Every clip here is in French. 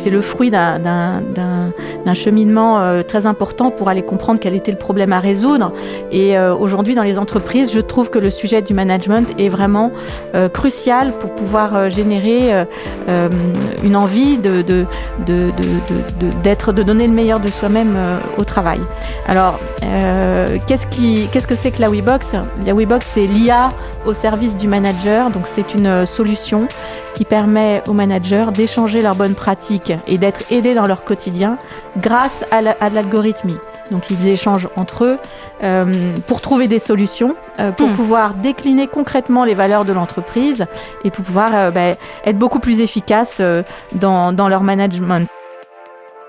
c'est le fruit d'un cheminement très important pour aller comprendre quel était le problème à résoudre. Et aujourd'hui, dans les entreprises, je trouve que le sujet du management est vraiment crucial pour pouvoir générer une envie de donner le meilleur de soi-même au travail. Alors, qu'est-ce que c'est que la WeBox ? La WeBox, c'est l'IA au service du manager. Donc, c'est une solution qui permet aux managers d'échanger leurs bonnes pratiques et d'être aidés dans leur quotidien grâce à l'algorithmie. Donc, ils échangent entre eux pour trouver des solutions, pour pouvoir décliner concrètement les valeurs de l'entreprise et pour pouvoir être beaucoup plus efficaces dans leur management.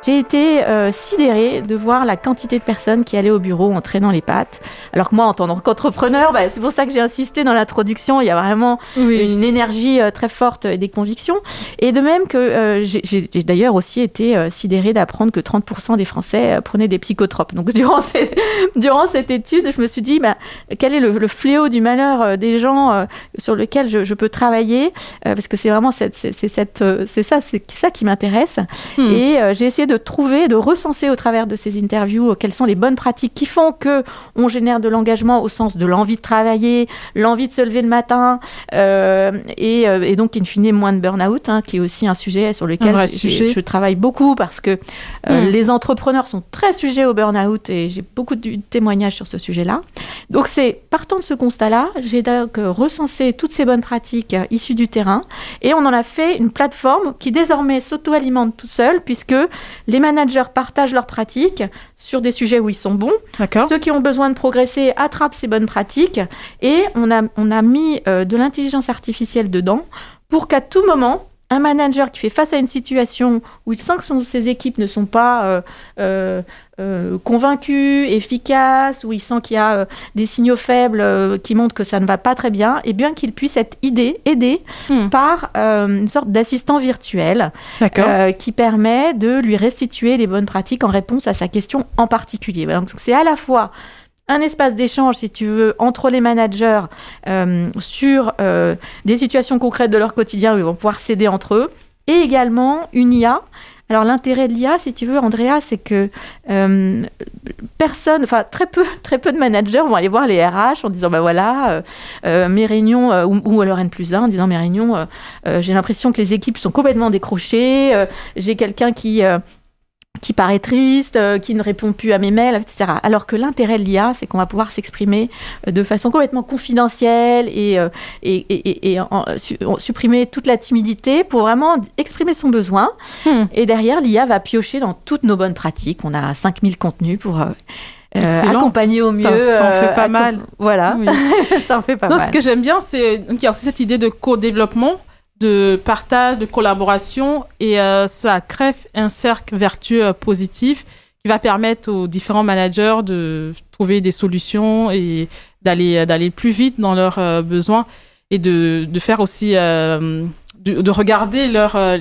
J'ai été sidérée de voir la quantité de personnes qui allaient au bureau en traînant les pattes. Alors que moi, en tant qu'entrepreneur, c'est pour ça que j'ai insisté dans l'introduction. Il y a vraiment une énergie très forte et des convictions. Et de même que j'ai d'ailleurs aussi été sidérée d'apprendre que 30% des Français prenaient des psychotropes. Donc durant cette étude, je me suis dit, quel est le fléau du malheur des gens sur lequel je peux travailler, parce que c'est vraiment c'est ça qui m'intéresse. Et j'ai essayé de recenser au travers de ces interviews quelles sont les bonnes pratiques qui font qu'on génère de l'engagement au sens de l'envie de travailler, l'envie de se lever le matin, et donc in fine moins de burn-out, qui est aussi un sujet sur lequel je travaille beaucoup parce que les entrepreneurs sont très sujets au burn-out et j'ai beaucoup de témoignages sur ce sujet-là. Donc partant de ce constat-là, j'ai donc recensé toutes ces bonnes pratiques issues du terrain et on en a fait une plateforme qui désormais s'auto-alimente tout seul puisque les managers partagent leurs pratiques sur des sujets où ils sont bons. D'accord. Ceux qui ont besoin de progresser attrapent ces bonnes pratiques et on a mis de l'intelligence artificielle dedans pour qu'à tout moment, un manager qui fait face à une situation où il sent que ses équipes ne sont pas convaincues, efficaces, où il sent qu'il y a des signaux faibles qui montrent que ça ne va pas très bien, et bien qu'il puisse être aidé par une sorte d'assistant virtuel qui permet de lui restituer les bonnes pratiques en réponse à sa question en particulier. Voilà, donc c'est à la fois un espace d'échange, si tu veux, entre les managers sur des situations concrètes de leur quotidien où ils vont pouvoir s'aider entre eux, et également une IA. Alors l'intérêt de l'IA, si tu veux, Andrea, c'est que très peu de managers vont aller voir les RH en disant mes réunions, ou alors N+1 en disant mes réunions, j'ai l'impression que les équipes sont complètement décrochées, j'ai quelqu'un qui paraît triste, qui ne répond plus à mes mails, etc. Alors que l'intérêt de l'IA, c'est qu'on va pouvoir s'exprimer de façon complètement confidentielle et supprimer toute la timidité pour vraiment exprimer son besoin. Et derrière, l'IA va piocher dans toutes nos bonnes pratiques. On a 5000 contenus pour accompagner au mieux. Ça en fait pas mal. Voilà, ça en fait pas mal. Ce que j'aime bien, c'est qu'il y a aussi cette idée de co-développement, de partage, de collaboration, et ça crée un cercle vertueux positif qui va permettre aux différents managers de trouver des solutions et d'aller plus vite dans leurs besoins et de faire aussi de regarder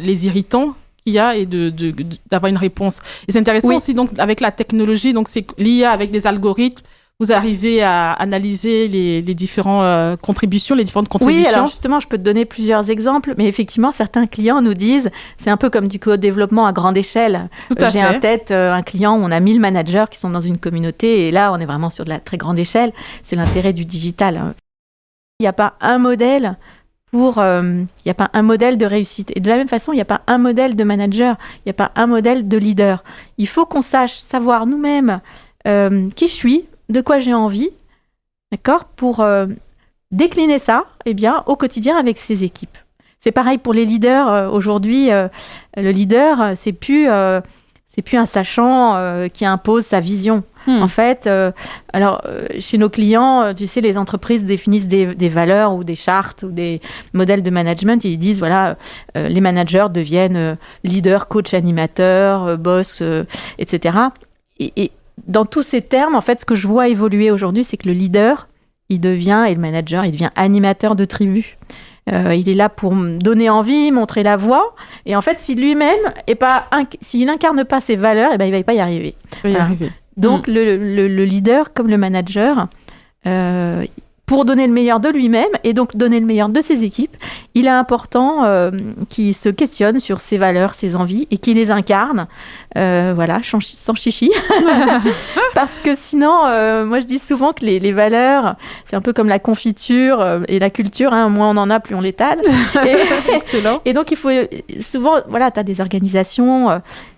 les irritants qu'il y a et d'avoir une réponse. Et c'est intéressant aussi donc avec la technologie, donc c'est l'IA avec des algorithmes. Vous arrivez à analyser les différentes contributions. Oui, alors justement, je peux te donner plusieurs exemples, mais effectivement, certains clients nous disent, c'est un peu comme du co-développement à grande échelle. J'ai en tête un client où on a 1000 managers qui sont dans une communauté, et là, on est vraiment sur de la très grande échelle. C'est l'intérêt du digital. Il n'y a pas un modèle il n'y a pas un modèle de réussite. Et de la même façon, il n'y a pas un modèle de manager, il n'y a pas un modèle de leader. Il faut qu'on sache savoir nous-mêmes qui je suis, de quoi j'ai envie, d'accord, pour décliner ça, au quotidien avec ses équipes. C'est pareil pour les leaders. Aujourd'hui, le leader, c'est plus un sachant qui impose sa vision. En fait, chez nos clients, tu sais, les entreprises définissent des valeurs ou des chartes ou des modèles de management et ils disent, les managers deviennent leaders, coach, animateurs, boss, etc. Et dans tous ces termes, en fait, ce que je vois évoluer aujourd'hui, c'est que le leader, et le manager, il devient animateur de tribu. Il est là pour donner envie, montrer la voie. Et en fait, si lui-même s'il n'incarne pas ses valeurs, il ne va pas y arriver. Donc, le leader, comme le manager, pour donner le meilleur de lui-même et donc donner le meilleur de ses équipes, il est important qu'il se questionne sur ses valeurs, ses envies et qu'il les incarne, voilà, sans chichi. Parce que sinon, moi je dis souvent que les valeurs, c'est un peu comme la confiture et la culture, hein, moins on en a, plus on l'étale. Excellent. Et donc il faut souvent, voilà, tu as des organisations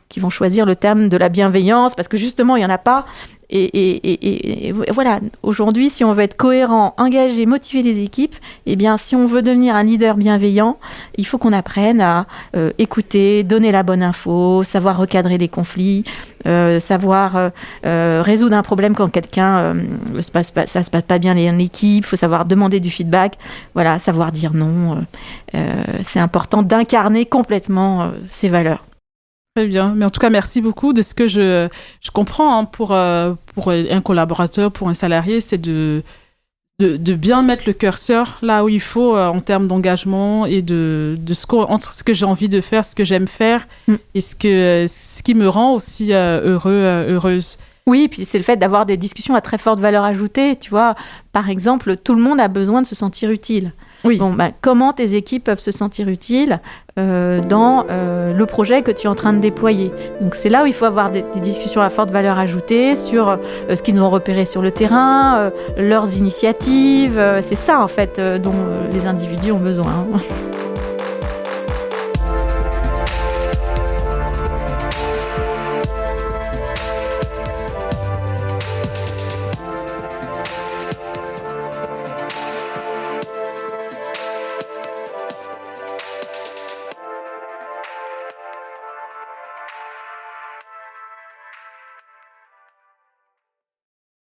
qui vont choisir le terme de la bienveillance parce que justement il n'y en a pas. Et voilà, aujourd'hui, si on veut être cohérent, engagé, motiver les équipes, eh bien, si on veut devenir un leader bienveillant, il faut qu'on apprenne à écouter, donner la bonne info, savoir recadrer les conflits, savoir résoudre un problème quand quelqu'un ça se passe pas bien dans l'équipe, il faut savoir demander du feedback, voilà, savoir dire non. C'est important d'incarner complètement ces valeurs. Très bien. Mais en tout cas, merci beaucoup. De ce que je comprends, hein, pour un collaborateur, pour un salarié, c'est de bien mettre le curseur là où il faut en termes d'engagement et entre ce que j'ai envie de faire, ce que j'aime faire et ce qui me rend aussi heureuse. Oui, puis c'est le fait d'avoir des discussions à très forte valeur ajoutée. Tu vois, par exemple, tout le monde a besoin de se sentir utile. Oui. Bon, comment tes équipes peuvent se sentir utiles dans le projet que tu es en train de déployer. Donc c'est là où il faut avoir des discussions à forte valeur ajoutée sur ce qu'ils ont repéré sur le terrain, leurs initiatives. C'est ça en fait dont les individus ont besoin.